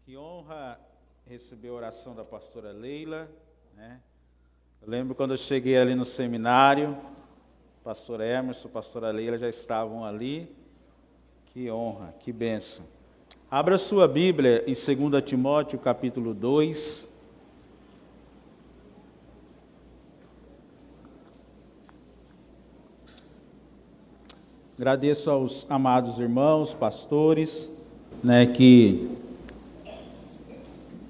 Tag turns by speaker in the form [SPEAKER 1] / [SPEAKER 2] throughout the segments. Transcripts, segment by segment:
[SPEAKER 1] Que honra receber a oração da pastora Leila, né? Eu lembro quando eu cheguei ali no seminário, pastor Emerson, pastora Leila já estavam ali. Que honra, que bênção. Abra sua Bíblia em 2 Timóteo capítulo 2. Agradeço aos amados irmãos, pastores, que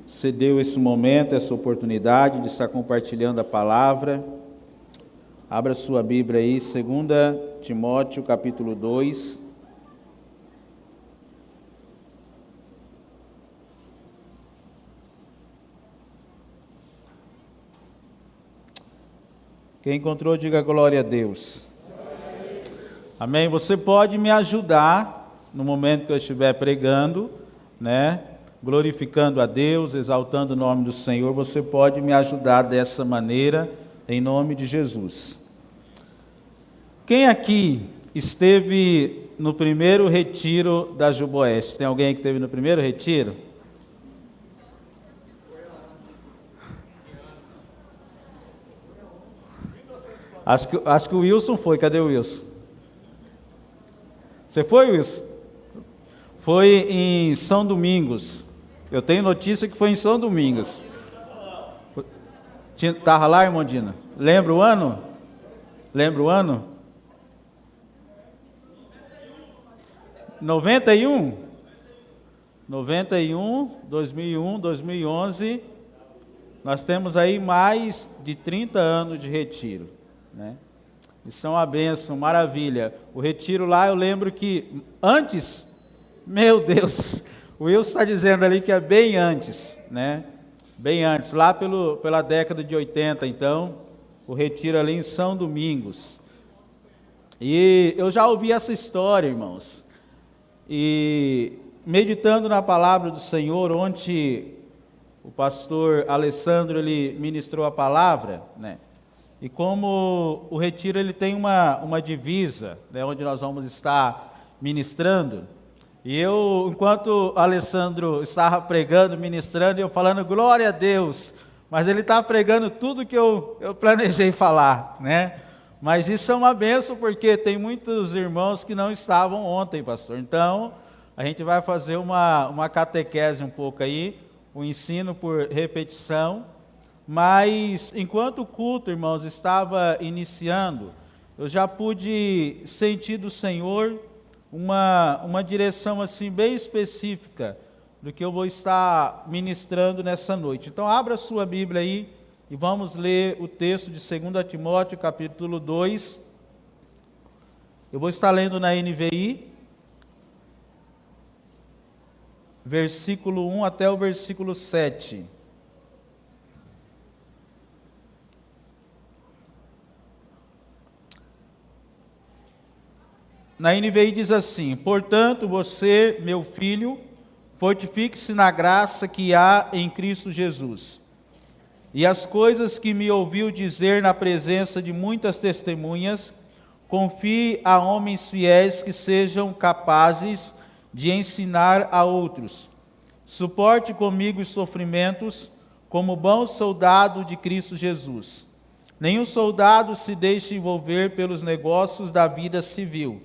[SPEAKER 1] cedeu esse momento, essa oportunidade de estar compartilhando a palavra. Abra sua Bíblia aí, 2 Timóteo capítulo 2. Quem encontrou, diga glória a Deus. Amém? Você pode me ajudar no momento que eu estiver pregando, glorificando a Deus, exaltando o nome do Senhor. Você pode me ajudar dessa maneira, em nome de Jesus. Quem aqui esteve no primeiro retiro da Juboeste? Tem alguém que esteve no primeiro retiro? Acho que o Wilson foi. Cadê o Wilson? Você foi, Wilson? Foi em São Domingos. Eu tenho notícia que foi em São Domingos. Estava lá, irmã Dina? Lembra o ano? Lembra o ano? 91? 91, 2001, 2011. Nós temos aí mais de 30 anos de retiro, Isso é uma bênção, maravilha. O retiro lá, eu lembro que antes, meu Deus, o Wilson está dizendo ali que é bem antes, Bem antes, lá pela década de 80, então, o retiro ali em São Domingos. E eu já ouvi essa história, irmãos, e meditando na palavra do Senhor, ontem o pastor Alessandro, ele ministrou a palavra, E como o retiro ele tem uma divisa, onde nós vamos estar ministrando, e eu, enquanto o Alessandro estava pregando, ministrando, eu falando glória a Deus, mas ele estava pregando tudo que eu planejei falar, Mas isso é uma bênção, porque tem muitos irmãos que não estavam ontem, pastor. Então, a gente vai fazer uma catequese um pouco aí, um ensino por repetição. Mas, enquanto o culto, irmãos, estava iniciando, eu já pude sentir do Senhor uma direção assim bem específica do que eu vou estar ministrando nessa noite. Então, abra a sua Bíblia aí e vamos ler o texto de 2 Timóteo, capítulo 2. Eu vou estar lendo na NVI, versículo 1 até o versículo 7. Na NVI diz assim: portanto, você, meu filho, fortifique-se na graça que há em Cristo Jesus. E as coisas que me ouviu dizer na presença de muitas testemunhas, confie a homens fiéis que sejam capazes de ensinar a outros. Suporte comigo os sofrimentos, como bom soldado de Cristo Jesus. Nenhum soldado se deixe envolver pelos negócios da vida civil,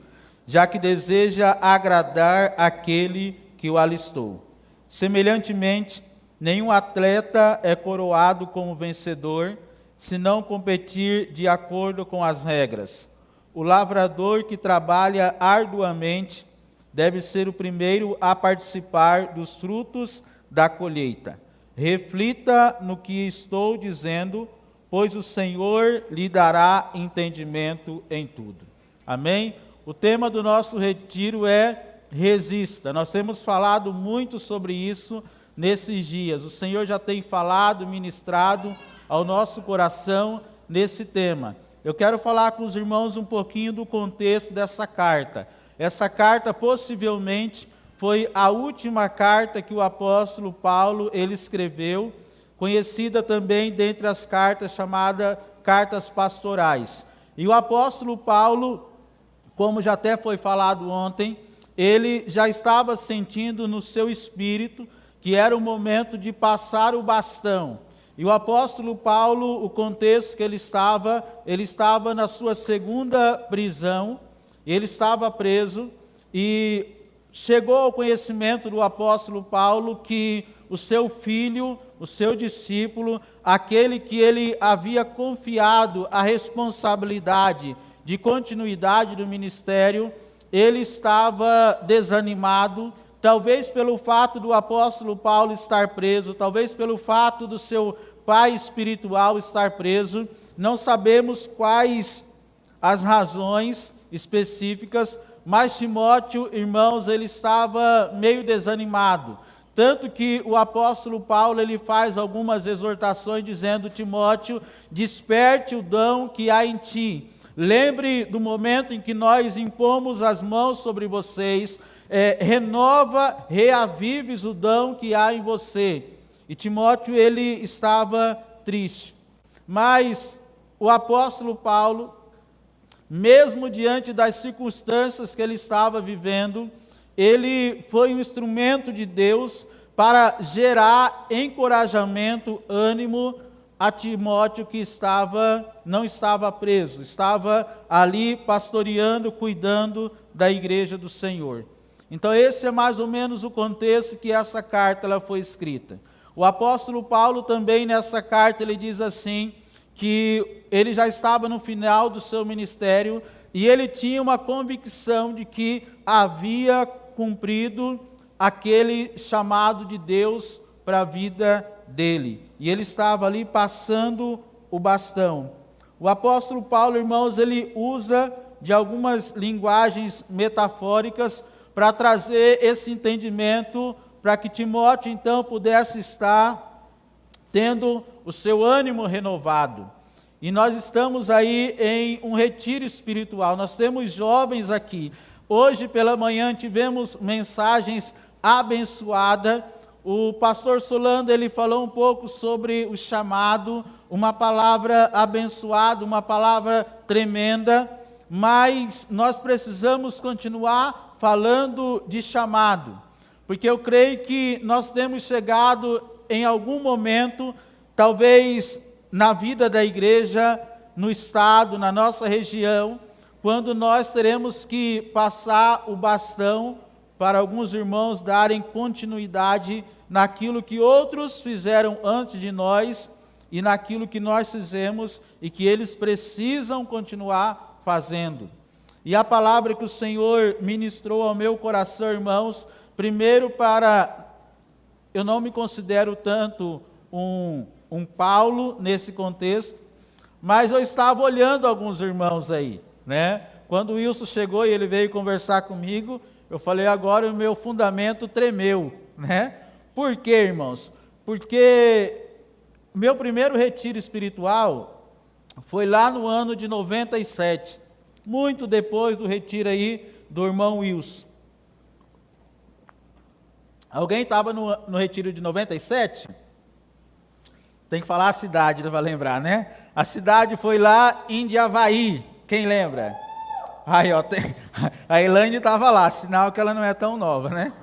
[SPEAKER 1] já que deseja agradar aquele que o alistou. Semelhantemente, nenhum atleta é coroado como vencedor, se não competir de acordo com as regras. O lavrador que trabalha arduamente deve ser o primeiro a participar dos frutos da colheita. Reflita no que estou dizendo, pois o Senhor lhe dará entendimento em tudo. Amém? O tema do nosso retiro é resista. Nós temos falado muito sobre isso nesses dias. O Senhor já tem falado, ministrado ao nosso coração nesse tema. Eu quero falar com os irmãos um pouquinho do contexto dessa carta. Essa carta possivelmente foi a última carta que o apóstolo Paulo ele escreveu, conhecida também dentre as cartas chamadas cartas pastorais. E o apóstolo Paulo, como já até foi falado ontem, ele já estava sentindo no seu espírito que era o momento de passar o bastão. E o apóstolo Paulo, o contexto que ele estava na sua segunda prisão, ele estava preso, e chegou ao conhecimento do apóstolo Paulo que o seu filho, o seu discípulo, aquele que ele havia confiado a responsabilidade de continuidade do ministério, ele estava desanimado, talvez pelo fato do apóstolo Paulo estar preso, talvez pelo fato do seu pai espiritual estar preso, não sabemos quais as razões específicas, mas Timóteo, irmãos, ele estava meio desanimado, tanto que o apóstolo Paulo, ele faz algumas exortações dizendo: Timóteo, desperte o dom que há em ti, lembre do momento em que nós impomos as mãos sobre vocês, reavives o dom que há em você. E Timóteo, ele estava triste, mas o apóstolo Paulo, mesmo diante das circunstâncias que ele estava vivendo, ele foi um instrumento de Deus para gerar encorajamento, ânimo a Timóteo, que não estava preso, estava ali pastoreando, cuidando da igreja do Senhor. Então esse é mais ou menos o contexto que essa carta ela foi escrita. O apóstolo Paulo também nessa carta ele diz assim, que ele já estava no final do seu ministério e ele tinha uma convicção de que havia cumprido aquele chamado de Deus para a vida dele. E ele estava ali passando o bastão. O apóstolo Paulo, irmãos, ele usa de algumas linguagens metafóricas para trazer esse entendimento, para que Timóteo então pudesse estar tendo o seu ânimo renovado. E nós estamos aí em um retiro espiritual, nós temos jovens aqui. Hoje pela manhã tivemos mensagens abençoadas. O pastor Solano, ele falou um pouco sobre o chamado, uma palavra abençoada, uma palavra tremenda, mas nós precisamos continuar falando de chamado, porque eu creio que nós temos chegado em algum momento, talvez na vida da igreja, no estado, na nossa região, quando nós teremos que passar o bastão para alguns irmãos darem continuidade naquilo que outros fizeram antes de nós e naquilo que nós fizemos e que eles precisam continuar fazendo. E a palavra que o Senhor ministrou ao meu coração, irmãos, primeiro eu não me considero tanto um Paulo nesse contexto, mas eu estava olhando alguns irmãos aí, né? Quando o Wilson chegou e ele veio conversar comigo, eu falei, agora o meu fundamento tremeu, né? Por quê, irmãos? Porque meu primeiro retiro espiritual foi lá no ano de 97, muito depois do retiro aí do irmão Wilson. Alguém estava no retiro de 97? Tem que falar a cidade para lembrar, né? A cidade foi lá em Indiavaí, quem lembra? Aí, ó, a Elaine estava lá, sinal que ela não é tão nova, né?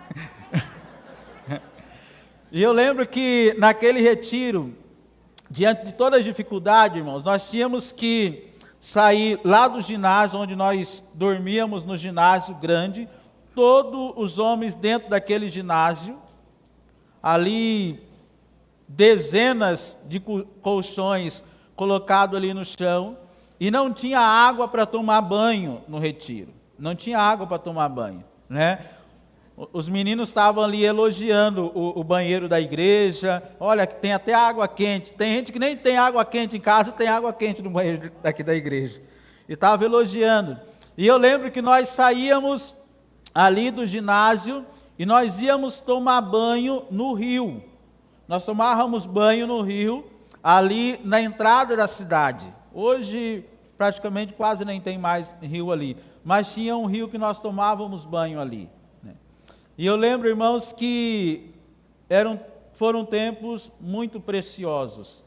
[SPEAKER 1] E eu lembro que naquele retiro, diante de todas as dificuldades, irmãos, nós tínhamos que sair lá do ginásio, onde nós dormíamos no ginásio grande, todos os homens dentro daquele ginásio, ali dezenas de colchões colocados ali no chão, e não tinha água para tomar banho no retiro, não tinha água para tomar banho, né? Os meninos estavam ali elogiando o banheiro da igreja, olha, que tem até água quente, tem gente que nem tem água quente em casa, tem água quente no banheiro daqui da igreja, e estava elogiando. E eu lembro que nós saíamos ali do ginásio, e nós íamos tomar banho no rio, nós tomávamos banho no rio, ali na entrada da cidade. Hoje praticamente quase nem tem mais rio ali, mas tinha um rio que nós tomávamos banho ali. E eu lembro, irmãos, que foram tempos muito preciosos,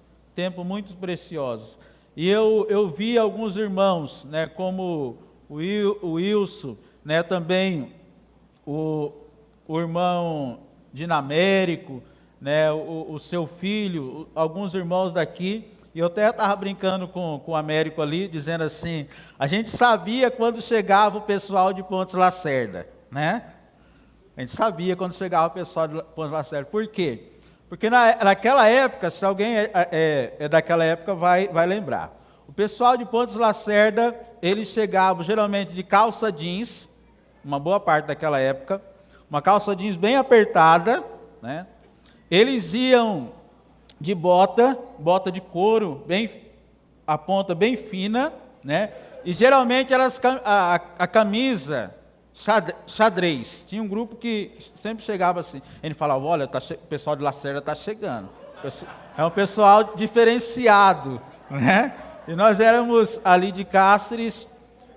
[SPEAKER 1] E eu vi alguns irmãos, né, como o Wilson, né, também o irmão Dinamérico, né, o seu filho, alguns irmãos daqui, e eu até estava brincando com o Américo ali, dizendo assim, a gente sabia quando chegava o pessoal de Pontes Lacerda, né? A gente sabia quando chegava o pessoal de Pontes Lacerda. Por quê? Porque naquela época, se alguém é daquela época, vai lembrar. O pessoal de Pontes Lacerda, eles chegavam geralmente de calça jeans, uma boa parte daquela época, uma calça jeans bem apertada, né? Eles iam de bota de couro, a ponta bem fina, né? E geralmente a camisa xadrez. Tinha um grupo que sempre chegava assim, ele falava, olha, o pessoal de Lacerda está chegando. É um pessoal diferenciado, né? E nós éramos ali de Cáceres,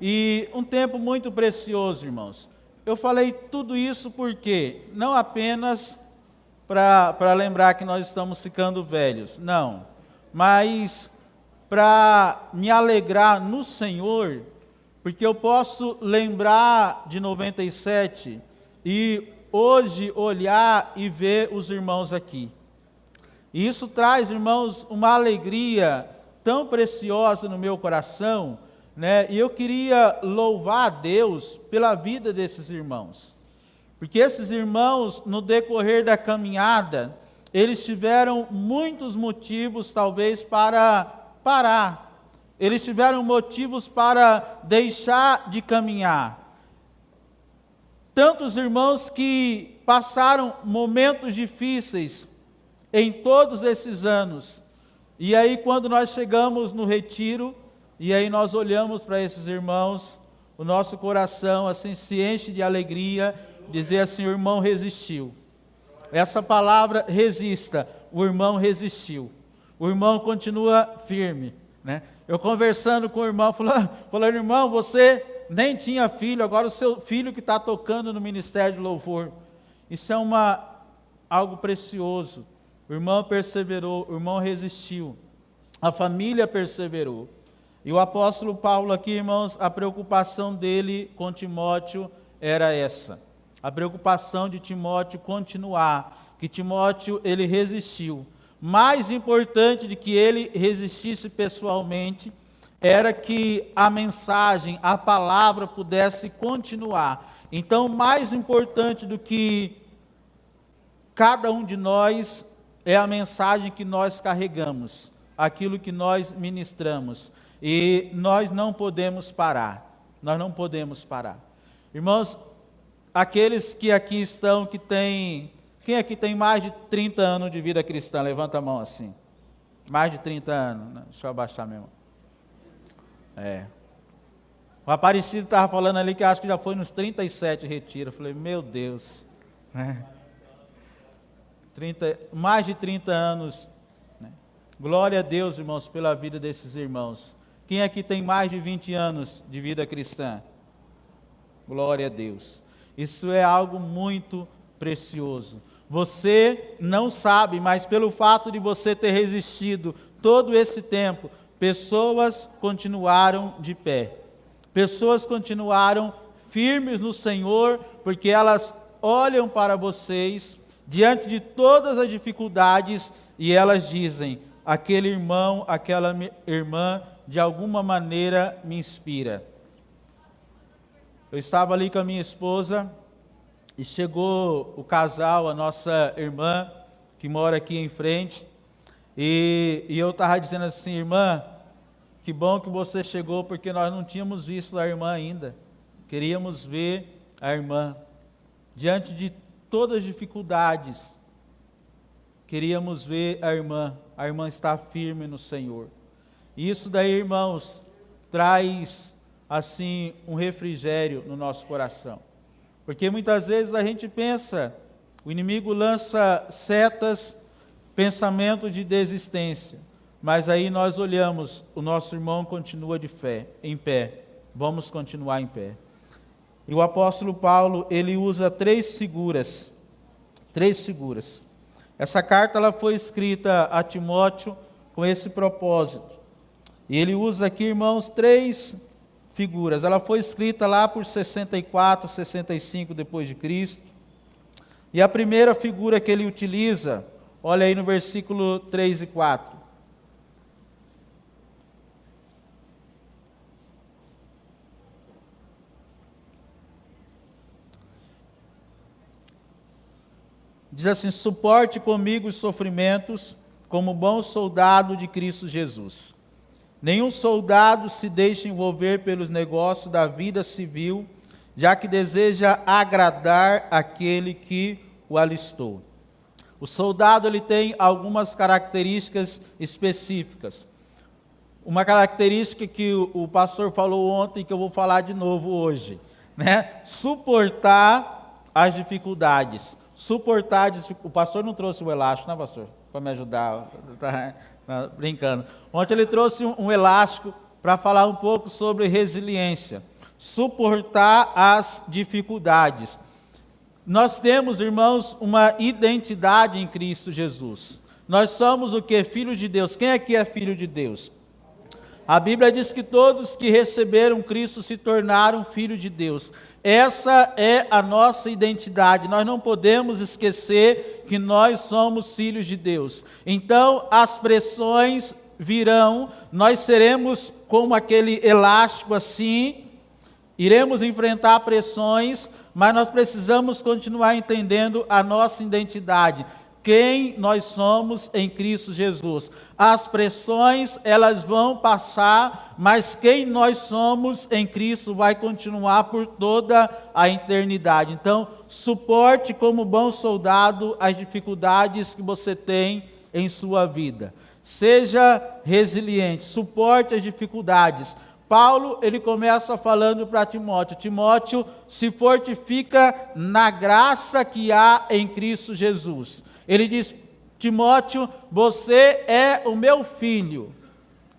[SPEAKER 1] e um tempo muito precioso, irmãos. Eu falei tudo isso porque, não apenas para lembrar que nós estamos ficando velhos, não, mas para me alegrar no Senhor, porque eu posso lembrar de 97 e hoje olhar e ver os irmãos aqui. E isso traz, irmãos, uma alegria tão preciosa no meu coração, né? E eu queria louvar a Deus pela vida desses irmãos. Porque esses irmãos, no decorrer da caminhada, eles tiveram muitos motivos, talvez, para parar. Eles tiveram motivos para deixar de caminhar. Tantos irmãos que passaram momentos difíceis em todos esses anos. E aí, quando nós chegamos no retiro, e aí nós olhamos para esses irmãos, o nosso coração assim se enche de alegria, dizer assim, o irmão resistiu. Essa palavra resista, o irmão resistiu. O irmão continua firme, né? Eu conversando com o irmão, falando, irmão, você nem tinha filho, agora o seu filho que está tocando no Ministério de Louvor. Isso é algo precioso. O irmão perseverou, o irmão resistiu. A família perseverou. E o apóstolo Paulo aqui, irmãos, a preocupação dele com Timóteo era essa. A preocupação de Timóteo continuar, que Timóteo ele resistiu. Mais importante de que ele resistisse pessoalmente, era que a mensagem, a palavra pudesse continuar. Então, mais importante do que cada um de nós é a mensagem que nós carregamos, aquilo que nós ministramos. E nós não podemos parar, nós não podemos parar. Irmãos, aqueles que aqui estão, quem aqui tem mais de 30 anos de vida cristã? Levanta a mão assim. Mais de 30 anos, deixa eu abaixar mesmo. O Aparecido estava falando ali que acho que já foi nos 37 retiros. Eu falei, meu Deus, né? Mais de 30 anos, né? Glória a Deus, irmãos, pela vida desses irmãos. Quem aqui tem mais de 20 anos de vida cristã? Glória a Deus. Isso é algo muito precioso. Você não sabe, mas pelo fato de você ter resistido todo esse tempo, pessoas continuaram de pé. Pessoas continuaram firmes no Senhor, porque elas olham para vocês diante de todas as dificuldades e elas dizem, aquele irmão, aquela irmã, de alguma maneira me inspira. Eu estava ali com a minha esposa e chegou o casal, a nossa irmã, que mora aqui em frente, e eu estava dizendo assim, irmã, que bom que você chegou, porque nós não tínhamos visto a irmã ainda. Queríamos ver a irmã. Diante de todas as dificuldades, queríamos ver a irmã. A irmã está firme no Senhor. E isso daí, irmãos, traz assim um refrigério no nosso coração. Porque muitas vezes a gente pensa, o inimigo lança setas, pensamento de desistência. Mas aí nós olhamos, o nosso irmão continua de fé, em pé. Vamos continuar em pé. E o apóstolo Paulo, ele usa três figuras. Essa carta ela foi escrita a Timóteo com esse propósito. E ele usa aqui, irmãos, três figuras. Ela foi escrita lá por 64, 65 depois de Cristo. E a primeira figura que ele utiliza, Olha aí no versículo 3 e 4. Diz assim: suporte comigo os sofrimentos, como bom soldado de Cristo Jesus. Nenhum soldado se deixa envolver pelos negócios da vida civil, já que deseja agradar aquele que o alistou. O soldado ele tem algumas características específicas. Uma característica que o pastor falou ontem, que eu vou falar de novo hoje, né? Suportar as dificuldades. O pastor não trouxe o elástico, né, pastor? Para me ajudar, tá brincando. Ontem ele trouxe um elástico para falar um pouco sobre resiliência. Suportar as dificuldades. Nós temos, irmãos, uma identidade em Cristo Jesus. Nós somos o que? Filhos de Deus. Quem aqui é filho de Deus? A Bíblia diz que todos que receberam Cristo se tornaram filhos de Deus. Essa é a nossa identidade. Nós não podemos esquecer que nós somos filhos de Deus. Então, as pressões virão, nós seremos como aquele elástico assim, iremos enfrentar pressões, mas nós precisamos continuar entendendo a nossa identidade. Quem nós somos em Cristo Jesus. As pressões, elas vão passar, mas quem nós somos em Cristo vai continuar por toda a eternidade. Então, suporte como bom soldado as dificuldades que você tem em sua vida. Seja resiliente, suporte as dificuldades. Paulo, ele começa falando para Timóteo: Timóteo, se fortifica na graça que há em Cristo Jesus. Ele diz: Timóteo, você é o meu filho,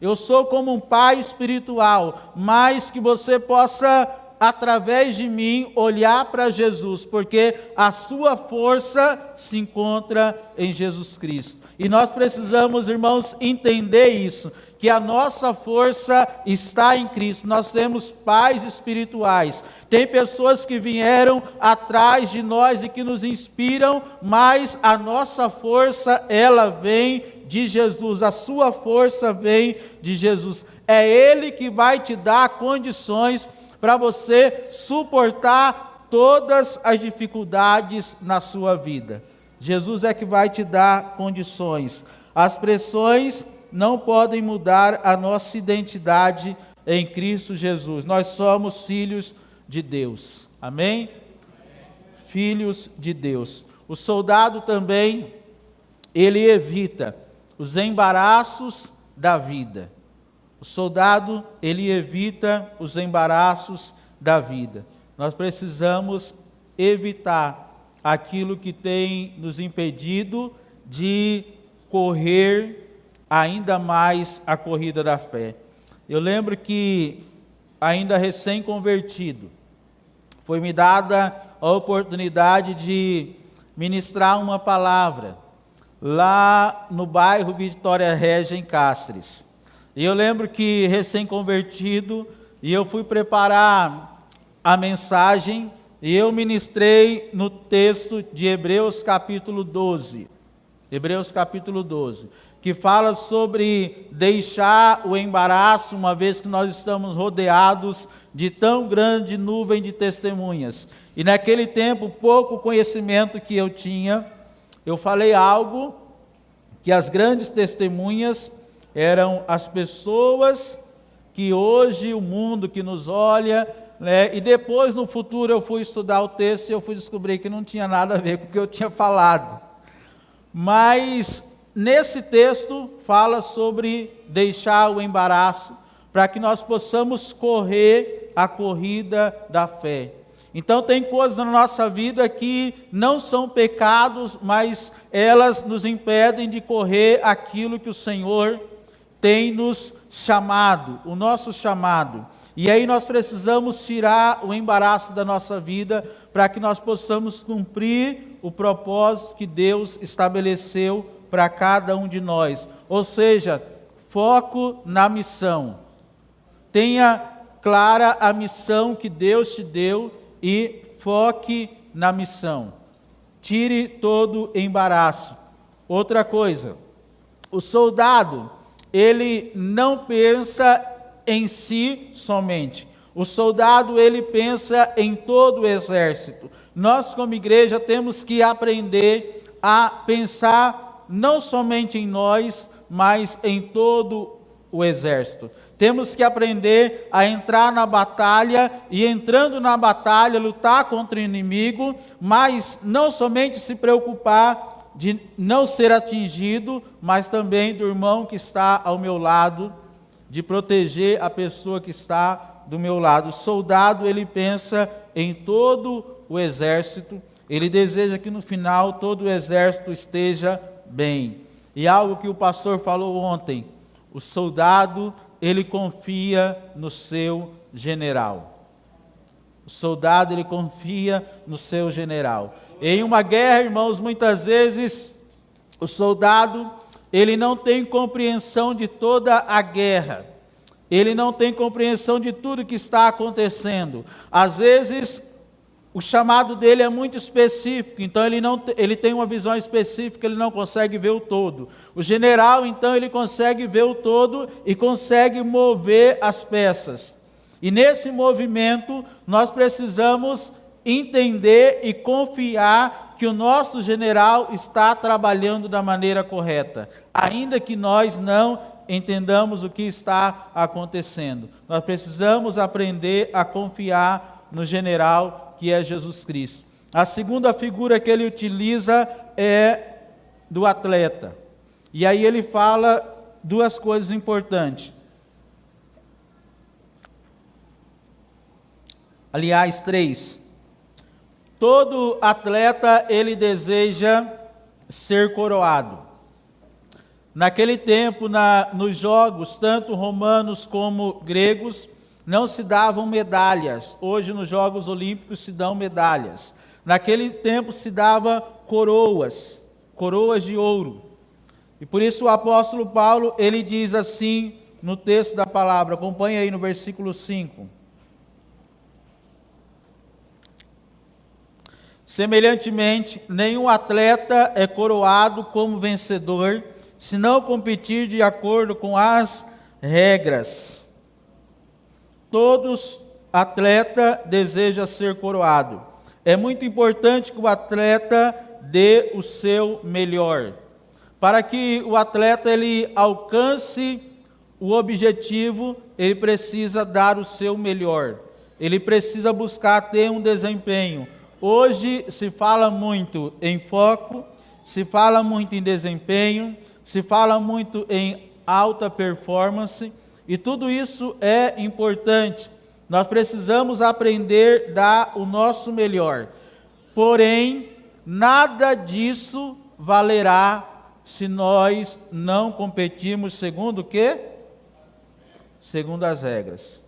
[SPEAKER 1] eu sou como um pai espiritual, mas que você possa, através de mim, olhar para Jesus, porque a sua força se encontra em Jesus Cristo. E nós precisamos, irmãos, entender isso, que a nossa força está em Cristo. Nós temos pais espirituais. Tem pessoas que vieram atrás de nós e que nos inspiram, mas a nossa força, ela vem de Jesus. A sua força vem de Jesus. É Ele que vai te dar condições para você suportar todas as dificuldades na sua vida. Jesus é que vai te dar condições. As pressões não podem mudar a nossa identidade em Cristo Jesus. Nós somos filhos de Deus. Amém? Filhos de Deus. O soldado também, ele evita os embaraços da vida. O soldado, ele evita os embaraços da vida. Nós precisamos evitar aquilo que tem nos impedido de correr ainda mais a corrida da fé. Eu lembro que, ainda recém-convertido, foi-me dada a oportunidade de ministrar uma palavra lá no bairro Vitória Régia, em Cáceres. E eu lembro que, recém-convertido, e eu fui preparar a mensagem, e eu ministrei no texto de Hebreus capítulo 12. Hebreus capítulo 12. Que fala sobre deixar o embaraço, uma vez que nós estamos rodeados de tão grande nuvem de testemunhas. E naquele tempo, pouco conhecimento que eu tinha, eu falei algo que as grandes testemunhas eram as pessoas que hoje o mundo que nos olha, né, e depois no futuro eu fui estudar o texto e eu fui descobrir que não tinha nada a ver com o que eu tinha falado. Mas nesse texto fala sobre deixar o embaraço, para que nós possamos correr a corrida da fé. Então tem coisas na nossa vida que não são pecados, mas elas nos impedem de correr aquilo que o Senhor tem nos chamado, o nosso chamado. E aí nós precisamos tirar o embaraço da nossa vida, para que nós possamos cumprir o propósito que Deus estabeleceu para cada um de nós. Ou seja, foco na missão. Tenha clara a missão que Deus te deu e foque na missão. Tire todo embaraço. Outra coisa, o soldado, ele não pensa em si somente. O soldado, ele pensa em todo o exército. Nós, como igreja, temos que aprender a pensar não somente em nós, mas em todo o exército. Temos que aprender a entrar na batalha e, entrando na batalha, lutar contra o inimigo, mas não somente se preocupar de não ser atingido, mas também do irmão que está ao meu lado, de proteger a pessoa que está do meu lado. O soldado, ele pensa em todo o exército, ele deseja que no final todo o exército esteja bem. E algo que o pastor falou ontem, o soldado, ele confia no seu general. O soldado, ele confia no seu general. Em uma guerra, irmãos, muitas vezes o soldado, ele não tem compreensão de toda a guerra. Ele não tem compreensão de tudo que está acontecendo. Às vezes, o chamado dele é muito específico, então ele tem uma visão específica, ele não consegue ver o todo. O general, então, ele consegue ver o todo e consegue mover as peças. E nesse movimento, nós precisamos entender e confiar que o nosso general está trabalhando da maneira correta, ainda que nós não entendamos o que está acontecendo. Nós precisamos aprender a confiar no general, que é Jesus Cristo. A segunda figura que ele utiliza é do atleta. E aí ele fala duas coisas importantes. Aliás, 3. Todo atleta, ele deseja ser coroado. Naquele tempo, nos jogos, tanto romanos como gregos, não se davam medalhas. Hoje, nos Jogos Olímpicos, se dão medalhas. Naquele tempo, se dava coroas de ouro. E por isso o apóstolo Paulo, ele diz assim no texto da palavra, acompanha aí no versículo 5. Semelhantemente, nenhum atleta é coroado como vencedor, se não competir de acordo com as regras. Todos atleta deseja ser coroado. É muito importante que o atleta dê o seu melhor. Para que o atleta ele alcance o objetivo, ele precisa dar o seu melhor. Ele precisa buscar ter um desempenho. Hoje se fala muito em foco, se fala muito em desempenho, se fala muito em alta performance, e tudo isso é importante. Nós precisamos aprender a dar o nosso melhor. Porém, nada disso valerá se nós não competirmos segundo o quê? Segundo as regras.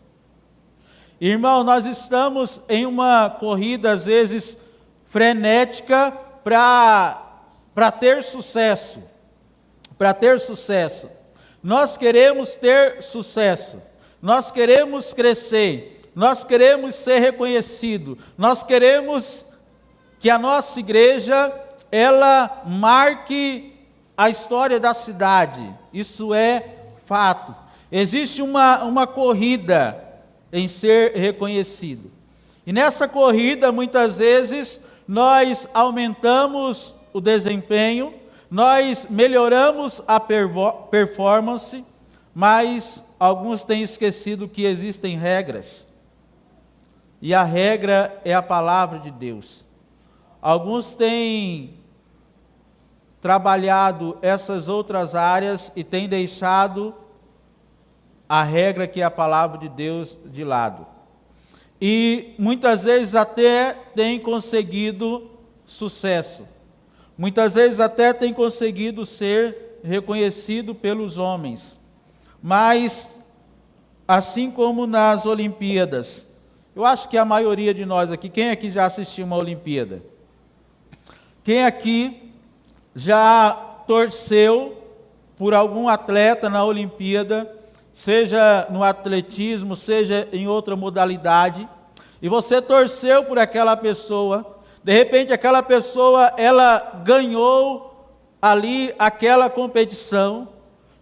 [SPEAKER 1] Irmão, nós estamos em uma corrida, às vezes, frenética para ter sucesso. Para ter sucesso. Nós queremos ter sucesso. Nós queremos crescer. Nós queremos ser reconhecidos. Nós queremos que a nossa igreja, ela marque a história da cidade. Isso é fato. Existe uma corrida em ser reconhecido. E nessa corrida, muitas vezes, nós aumentamos o desempenho, nós melhoramos a performance, mas alguns têm esquecido que existem regras. E a regra é a palavra de Deus. Alguns têm trabalhado essas outras áreas e têm deixado a regra que é a palavra de Deus de lado. E muitas vezes até têm conseguido sucesso. Muitas vezes até têm conseguido ser reconhecido pelos homens. Mas, assim como nas Olimpíadas, eu acho que a maioria de nós aqui, quem aqui já assistiu uma Olimpíada? Quem aqui já torceu por algum atleta na Olimpíada, seja no atletismo, seja em outra modalidade, e você torceu por aquela pessoa, de repente aquela pessoa, ela ganhou ali aquela competição,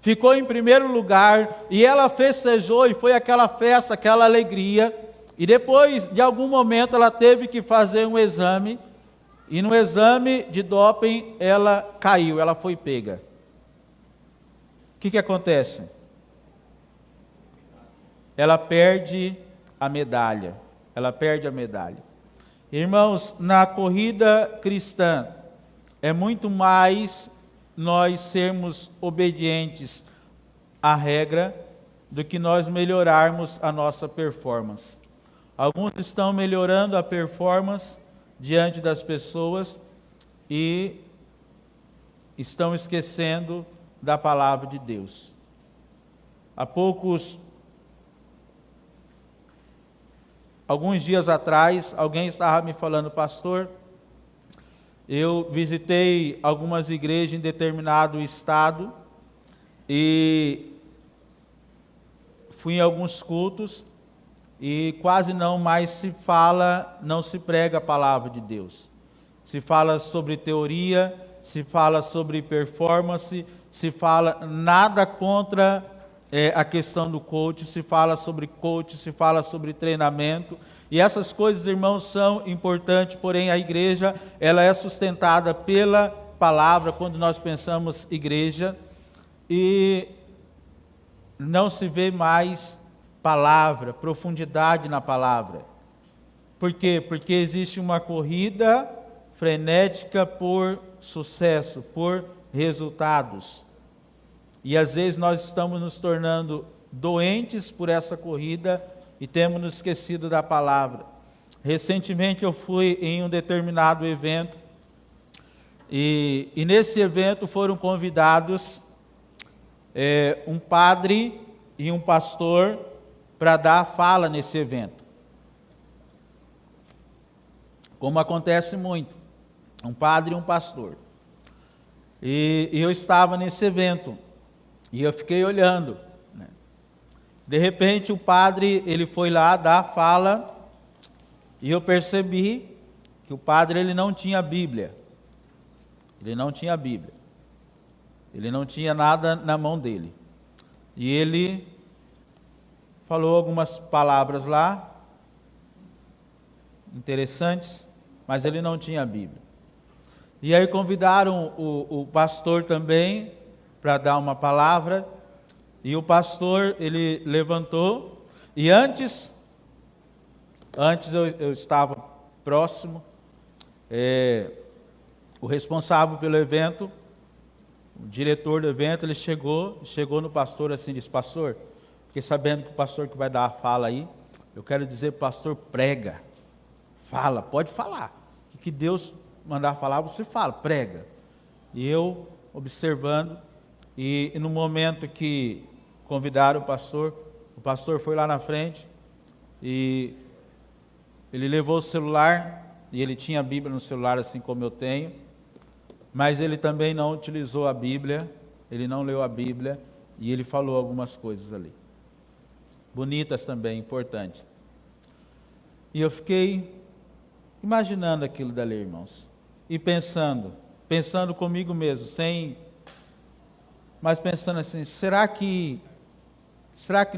[SPEAKER 1] ficou em primeiro lugar, e ela festejou, e foi aquela festa, aquela alegria, e depois de algum momento ela teve que fazer um exame, e no exame de doping ela caiu, ela foi pega. O que acontece? Ela perde a medalha. Ela perde a medalha. Irmãos, na corrida cristã, é muito mais nós sermos obedientes à regra do que nós melhorarmos a nossa performance. Alguns estão melhorando a performance diante das pessoas e estão esquecendo da palavra de Deus. Alguns dias atrás, alguém estava me falando, pastor, eu visitei algumas igrejas em determinado estado e fui em alguns cultos e quase não mais não se prega a palavra de Deus. Se fala sobre teoria, se fala sobre performance, se fala nada contra a questão do coach, se fala sobre coach, se fala sobre treinamento, e essas coisas, irmãos, são importantes, porém a igreja, ela é sustentada pela palavra, quando nós pensamos igreja, e não se vê mais palavra, profundidade na palavra. Por quê? Porque existe uma corrida frenética por sucesso, por resultados. E às vezes nós estamos nos tornando doentes por essa corrida e temos nos esquecido da palavra. Recentemente eu fui em um determinado evento e nesse evento foram convidados um padre e um pastor para dar fala nesse evento. Como acontece muito, um padre e um pastor. E eu estava nesse evento. E eu fiquei olhando, né? De repente o padre, ele foi lá dar a fala, e eu percebi que o padre, ele não tinha Bíblia. Ele não tinha Bíblia. Ele não tinha nada na mão dele. E ele falou algumas palavras lá, interessantes, mas ele não tinha Bíblia. E aí convidaram o pastor também, para dar uma palavra, e o pastor, ele levantou, e antes eu estava próximo, o responsável pelo evento, o diretor do evento, ele chegou no pastor assim, disse, pastor, fiquei sabendo que o pastor que vai dar a fala aí, eu quero dizer, pastor, prega, fala, pode falar, o que Deus mandar falar, você fala, prega. E eu, observando, e no momento que convidaram o pastor foi lá na frente e ele levou o celular, e ele tinha a Bíblia no celular assim como eu tenho, mas ele também não utilizou a Bíblia, ele não leu a Bíblia, e ele falou algumas coisas ali, bonitas também, importantes. E eu fiquei imaginando aquilo dali, irmãos, e pensando comigo mesmo, mas pensando assim, será que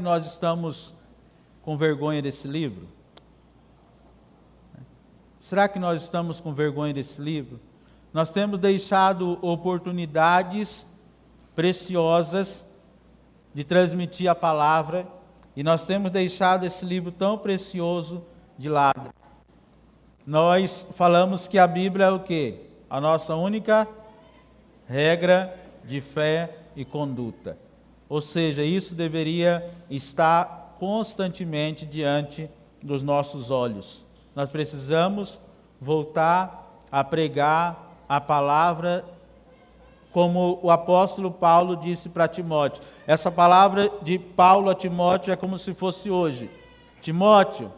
[SPEAKER 1] nós estamos com vergonha desse livro? Será que nós estamos com vergonha desse livro? Nós temos deixado oportunidades preciosas de transmitir a palavra, e nós temos deixado esse livro tão precioso de lado. Nós falamos que a Bíblia é o quê? A nossa única regra de fé e conduta. Ou seja, isso deveria estar constantemente diante dos nossos olhos. Nós precisamos voltar a pregar a palavra, como o apóstolo Paulo disse para Timóteo. Essa palavra de Paulo a Timóteo é como se fosse hoje. Timóteo,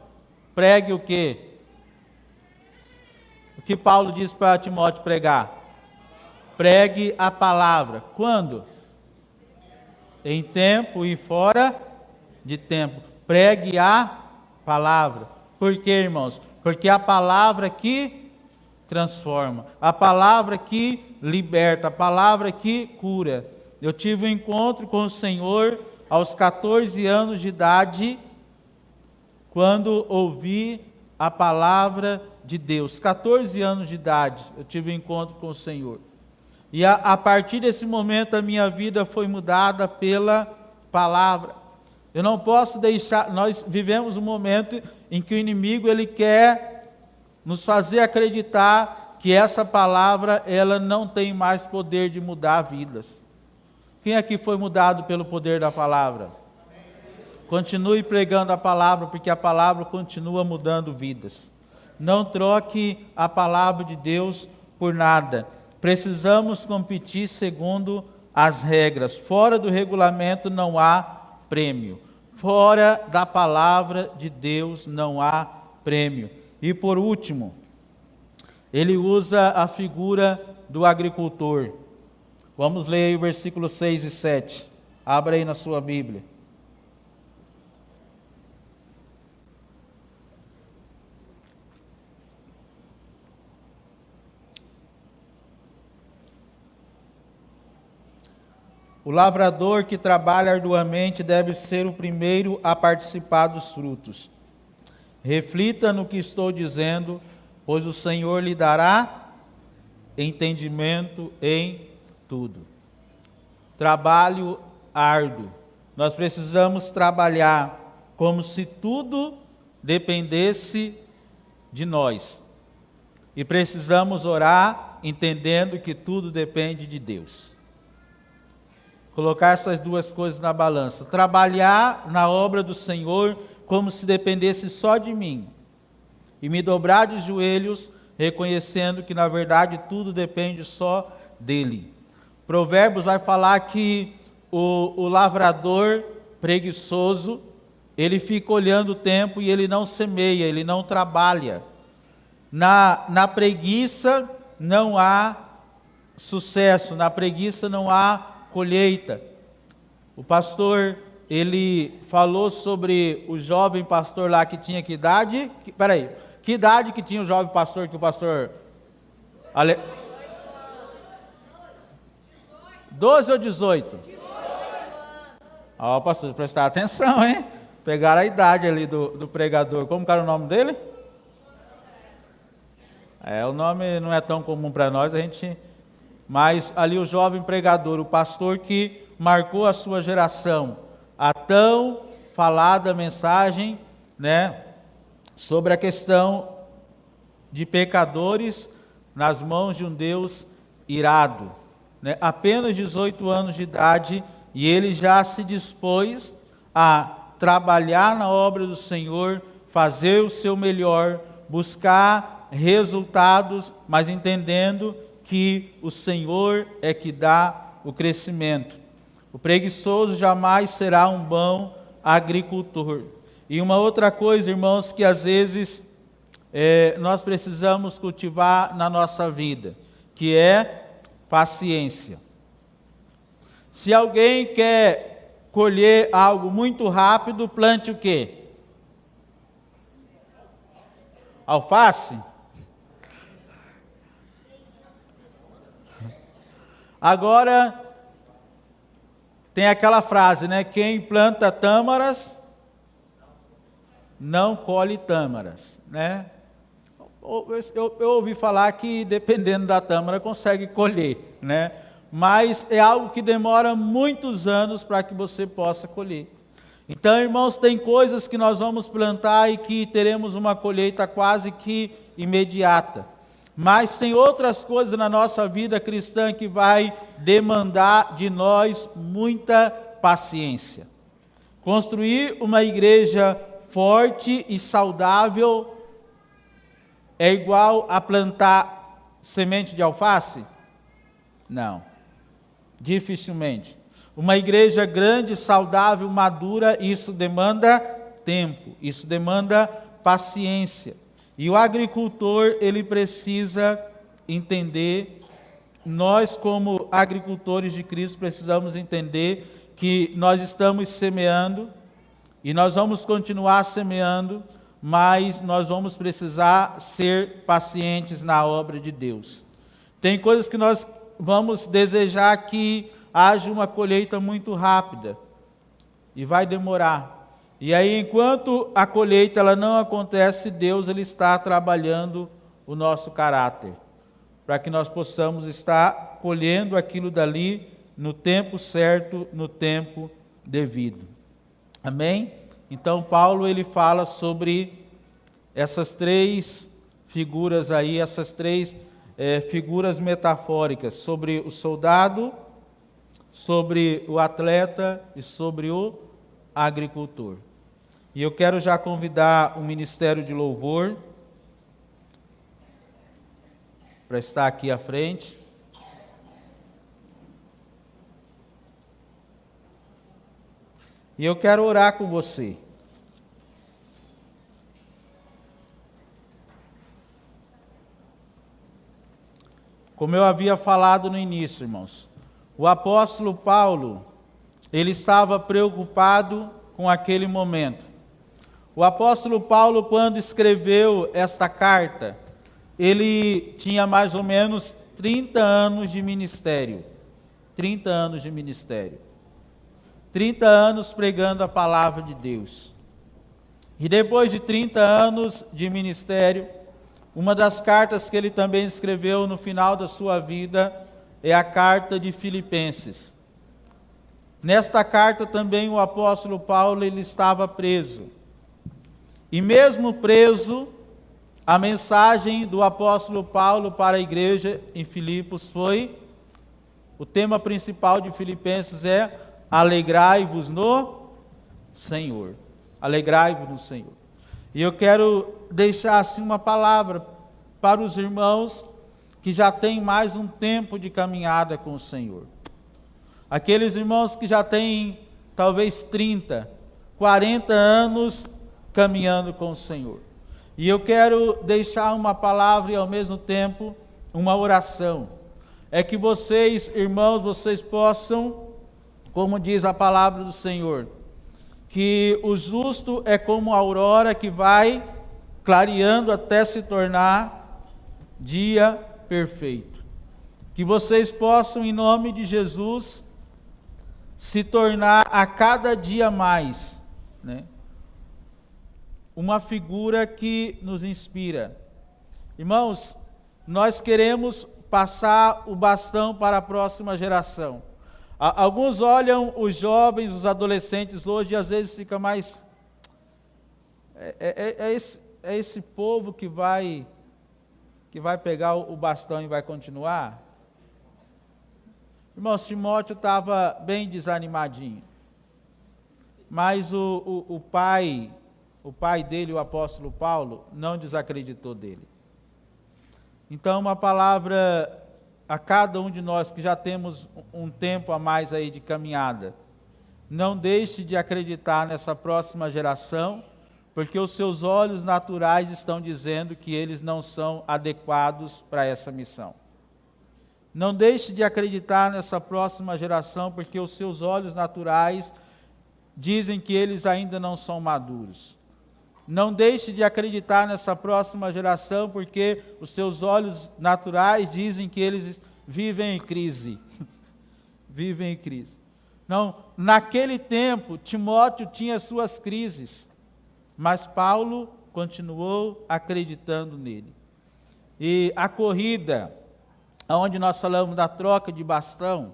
[SPEAKER 1] pregue o quê? O que Paulo disse para Timóteo pregar? Pregue a palavra. Quando? Em tempo e fora de tempo. Pregue a palavra. Por quê, irmãos? Porque a palavra que transforma, a palavra que liberta, a palavra que cura. Eu tive um encontro com o Senhor aos 14 anos de idade, quando ouvi a palavra de Deus. 14 anos de idade, eu tive um encontro com o Senhor. E a partir desse momento a minha vida foi mudada pela palavra. Eu não posso deixar, nós vivemos um momento em que o inimigo ele quer nos fazer acreditar que essa palavra ela não tem mais poder de mudar vidas. Quem aqui foi mudado pelo poder da palavra? Continue pregando a palavra, porque a palavra continua mudando vidas. Não troque a palavra de Deus por nada. Precisamos competir segundo as regras. Fora do regulamento não há prêmio. Fora da palavra de Deus não há prêmio. E por último, ele usa a figura do agricultor. Vamos ler aí o versículo 6 e 7. Abra aí na sua Bíblia. O lavrador que trabalha arduamente deve ser o primeiro a participar dos frutos. Reflita no que estou dizendo, pois o Senhor lhe dará entendimento em tudo. Trabalho árduo. Nós precisamos trabalhar como se tudo dependesse de nós. E precisamos orar entendendo que tudo depende de Deus. Colocar essas duas coisas na balança. Trabalhar na obra do Senhor como se dependesse só de mim. E me dobrar de joelhos, reconhecendo que na verdade tudo depende só dele. Provérbios vai falar que o lavrador preguiçoso, ele fica olhando o tempo e ele não semeia, ele não trabalha. Na preguiça não há sucesso, na preguiça não há colheita. O pastor, ele falou sobre o jovem pastor lá que tinha que idade? Que idade que tinha o jovem pastor que o pastor... 12 ou 18? Ó, pastor, prestar atenção, hein? Pegaram a idade ali do pregador. Como que era o nome dele? O nome não é tão comum para nós, mas ali o jovem pregador, o pastor que marcou a sua geração, a tão falada mensagem, né, sobre a questão de pecadores nas mãos de um Deus irado, né, apenas 18 anos de idade, e ele já se dispôs a trabalhar na obra do Senhor, fazer o seu melhor, buscar resultados, mas entendendo que o Senhor é que dá o crescimento. O preguiçoso jamais será um bom agricultor. E uma outra coisa, irmãos, que às vezes nós precisamos cultivar na nossa vida, que é paciência. Se alguém quer colher algo muito rápido, plante o quê? Alface? Agora, tem aquela frase, né? Quem planta tâmaras, não colhe tâmaras, né? Eu ouvi falar que dependendo da tâmara consegue colher, né? Mas é algo que demora muitos anos para que você possa colher. Então, irmãos, tem coisas que nós vamos plantar e que teremos uma colheita quase que imediata. Mas tem outras coisas na nossa vida cristã que vai demandar de nós muita paciência. Construir uma igreja forte e saudável é igual a plantar semente de alface? Não, dificilmente. Uma igreja grande, saudável, madura, isso demanda tempo, isso demanda paciência. E o agricultor, ele precisa entender, nós como agricultores de Cristo precisamos entender que nós estamos semeando e nós vamos continuar semeando, mas nós vamos precisar ser pacientes na obra de Deus. Tem coisas que nós vamos desejar que haja uma colheita muito rápida, e vai demorar. E aí, enquanto a colheita ela não acontece, Deus ele está trabalhando o nosso caráter, para que nós possamos estar colhendo aquilo dali no tempo certo, no tempo devido. Amém? Então, Paulo ele fala sobre essas três figuras aí, essas três figuras metafóricas, sobre o soldado, sobre o atleta e sobre o agricultor. E eu quero já convidar o Ministério de Louvor para estar aqui à frente. E eu quero orar com você. Como eu havia falado no início, irmãos, o apóstolo Paulo, ele estava preocupado com aquele momento. O apóstolo Paulo, quando escreveu esta carta, ele tinha mais ou menos 30 anos de ministério. 30 anos de ministério. 30 anos pregando a palavra de Deus. E depois de 30 anos de ministério, uma das cartas que ele também escreveu no final da sua vida é a carta de Filipenses. Nesta carta também o apóstolo Paulo ele estava preso. E mesmo preso, a mensagem do apóstolo Paulo para a igreja em Filipos foi, o tema principal de Filipenses é: alegrai-vos no Senhor. Alegrai-vos no Senhor. E eu quero deixar assim uma palavra para os irmãos que já têm mais um tempo de caminhada com o Senhor. Aqueles irmãos que já têm talvez 30, 40 anos caminhando com o Senhor. E eu quero deixar uma palavra e ao mesmo tempo uma oração. É que vocês, irmãos, vocês possam, como diz a palavra do Senhor, que o justo é como a aurora que vai clareando até se tornar dia perfeito. Que vocês possam, em nome de Jesus, se tornar a cada dia mais, né, uma figura que nos inspira. Irmãos, nós queremos passar o bastão para a próxima geração. Alguns olham os jovens, os adolescentes hoje e às vezes fica mais... É esse povo que vai pegar o bastão e vai continuar? Irmãos, Timóteo estava bem desanimadinho. Mas o pai dele, o apóstolo Paulo, não desacreditou dele. Então, uma palavra a cada um de nós que já temos um tempo a mais aí de caminhada: não deixe de acreditar nessa próxima geração, porque os seus olhos naturais estão dizendo que eles não são adequados para essa missão. Não deixe de acreditar nessa próxima geração, porque os seus olhos naturais dizem que eles ainda não são maduros. Não deixe de acreditar nessa próxima geração, porque os seus olhos naturais dizem que eles vivem em crise. Vivem em crise. Não, naquele tempo, Timóteo tinha suas crises, mas Paulo continuou acreditando nele. E a corrida, onde nós falamos da troca de bastão,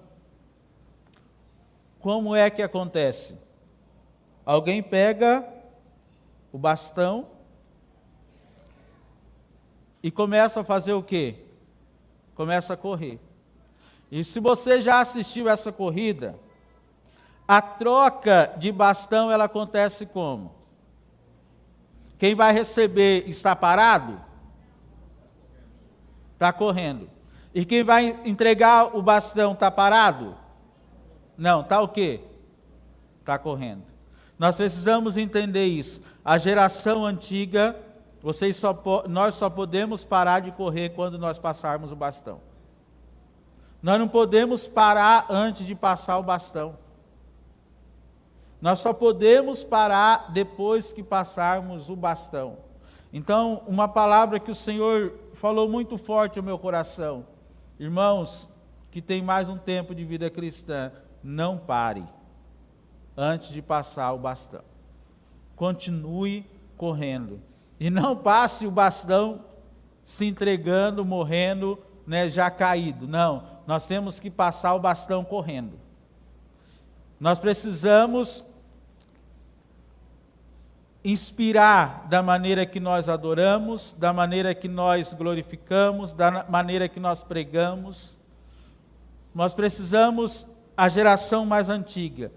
[SPEAKER 1] como é que acontece? Alguém pega o bastão e começa a fazer o quê? Começa a correr. E se você já assistiu essa corrida, a troca de bastão ela acontece como? Quem vai receber está parado? Está correndo. E quem vai entregar o bastão está parado? Não, está o quê? Está correndo. Nós precisamos entender isso. A geração antiga, nós só podemos parar de correr quando nós passarmos o bastão. Nós não podemos parar antes de passar o bastão. Nós só podemos parar depois que passarmos o bastão. Então, uma palavra que o Senhor falou muito forte ao meu coração. Irmãos, que tem mais um tempo de vida cristã, não pare antes de passar o bastão. Continue correndo. E não passe o bastão se entregando, morrendo, já caído. Não, nós temos que passar o bastão correndo. Nós precisamos inspirar da maneira que nós adoramos, da maneira que nós glorificamos, da maneira que nós pregamos. Nós precisamos, a geração mais antiga,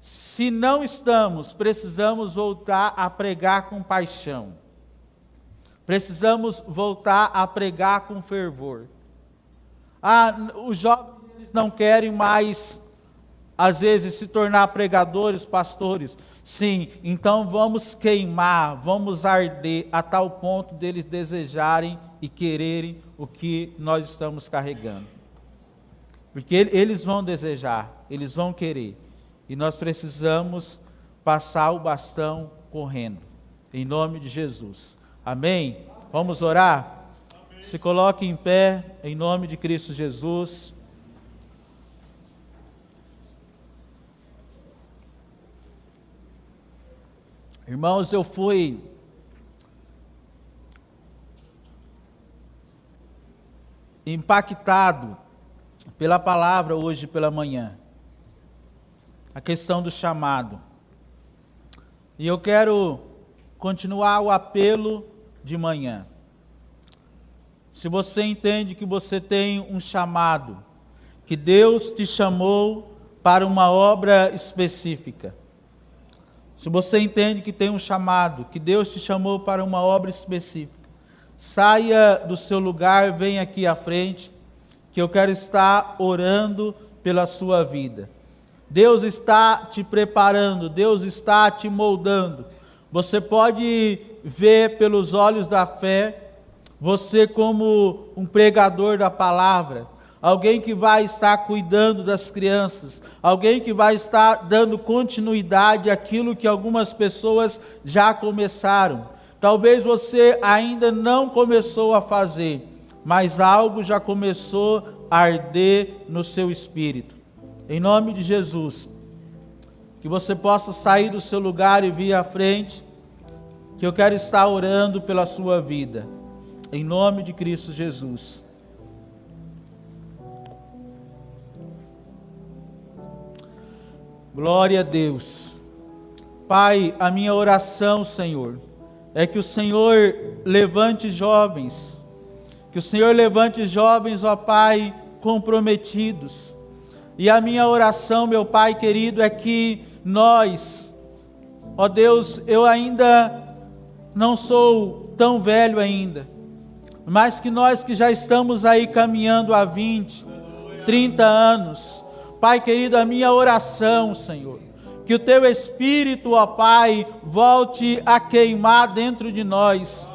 [SPEAKER 1] se não estamos, precisamos voltar a pregar com paixão. Precisamos voltar a pregar com fervor. Os jovens eles não querem mais, às vezes, se tornar pregadores, pastores. Sim, então vamos queimar, vamos arder, a tal ponto deles desejarem e quererem o que nós estamos carregando. Porque eles vão desejar, eles vão querer. E nós precisamos passar o bastão correndo. Em nome de Jesus. Amém? Vamos orar? Amém. Se coloque em pé, em nome de Cristo Jesus. Irmãos, eu fui impactado pela palavra hoje pela manhã. A questão do chamado. E eu quero continuar o apelo de manhã. Se você entende que você tem um chamado, que Deus te chamou para uma obra específica. Se você entende que tem um chamado, que Deus te chamou para uma obra específica, saia do seu lugar, venha aqui à frente, que eu quero estar orando pela sua vida. Deus está te preparando, Deus está te moldando. Você pode ver pelos olhos da fé, você como um pregador da palavra, alguém que vai estar cuidando das crianças, alguém que vai estar dando continuidade àquilo que algumas pessoas já começaram. Talvez você ainda não começou a fazer, mas algo já começou a arder no seu espírito. Em nome de Jesus, que você possa sair do seu lugar e vir à frente, que eu quero estar orando pela sua vida. Em nome de Cristo Jesus. Glória a Deus. Pai, a minha oração, Senhor, é que o Senhor levante jovens, ó Pai, comprometidos. E a minha oração, meu Pai querido, é que nós, ó Deus, eu ainda não sou tão velho ainda, mas que nós que já estamos aí caminhando há 20, 30 anos, Pai querido, a minha oração, Senhor, que o Teu Espírito, ó Pai, volte a queimar dentro de nós,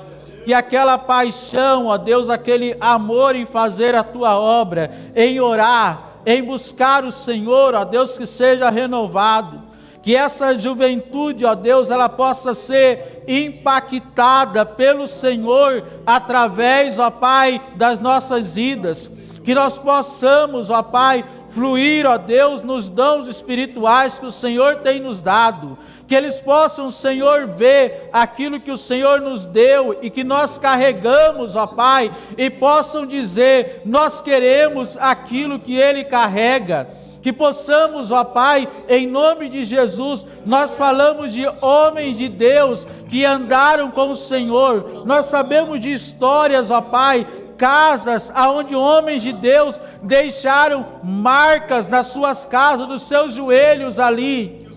[SPEAKER 1] que aquela paixão, ó Deus, aquele amor em fazer a Tua obra, em orar, em buscar o Senhor, ó Deus, que seja renovado, que essa juventude, ó Deus, ela possa ser impactada pelo Senhor, através, ó Pai, das nossas vidas, que nós possamos, ó Pai, fluir, ó Deus, nos dons espirituais que o Senhor tem nos dado, que eles possam, Senhor, ver aquilo que o Senhor nos deu e que nós carregamos, ó Pai, e possam dizer, nós queremos aquilo que Ele carrega, que possamos, ó Pai, em nome de Jesus, nós falamos de homens de Deus que andaram com o Senhor, nós sabemos de histórias, ó Pai, casas aonde homens de Deus deixaram marcas nas suas casas, dos seus joelhos ali,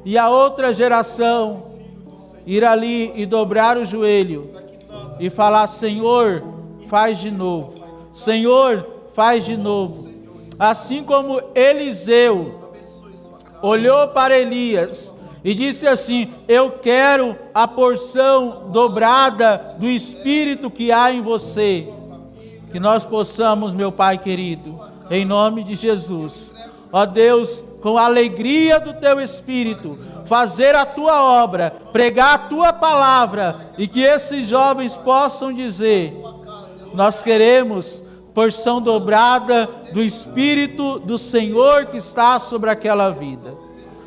[SPEAKER 1] e a outra geração ir ali e dobrar o joelho e falar, Senhor, faz de novo, Senhor, faz de novo. Assim como Eliseu olhou para Elias e disse assim, eu quero a porção dobrada do Espírito que há em você. Que nós possamos, meu Pai querido, em nome de Jesus, ó Deus, com a alegria do teu Espírito, fazer a tua obra, pregar a tua palavra, e que esses jovens possam dizer: nós queremos porção dobrada do Espírito do Senhor que está sobre aquela vida.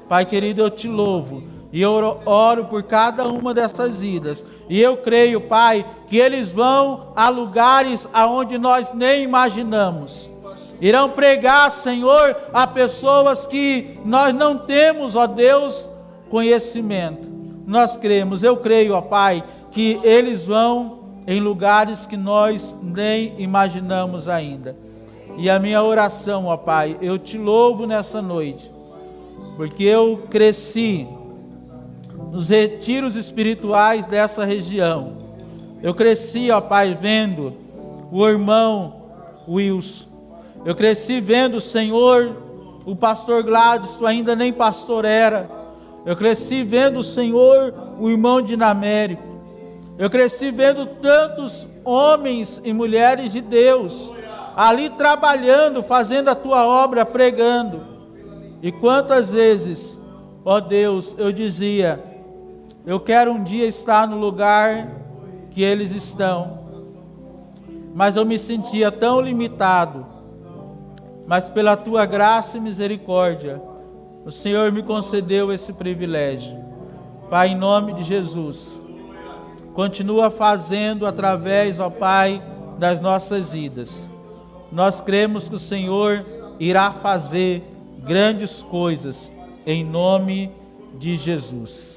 [SPEAKER 1] Pai querido, eu te louvo e eu oro por cada uma dessas vidas, e eu creio, Pai, que eles vão a lugares aonde nós nem imaginamos. Irão pregar, Senhor, a pessoas que nós não temos, ó Deus, conhecimento. Nós cremos, eu creio, ó Pai, que eles vão em lugares que nós nem imaginamos ainda. E a minha oração, ó Pai, eu te louvo nessa noite, porque eu cresci nos retiros espirituais dessa região. Eu cresci, ó Pai, vendo o irmão Wilson. Eu cresci vendo, Senhor, o pastor Gladys, ainda nem pastor era. Eu cresci vendo, Senhor, o irmão Dinamérico. Eu cresci vendo tantos homens e mulheres de Deus ali trabalhando, fazendo a tua obra, pregando. E quantas vezes, ó Deus, eu dizia: eu quero um dia estar no lugar que eles estão. Mas eu me sentia tão limitado. Mas pela tua graça e misericórdia, o Senhor me concedeu esse privilégio. Pai, em nome de Jesus, continua fazendo através, ó Pai, das nossas vidas. Nós cremos que o Senhor irá fazer grandes coisas, em nome de Jesus.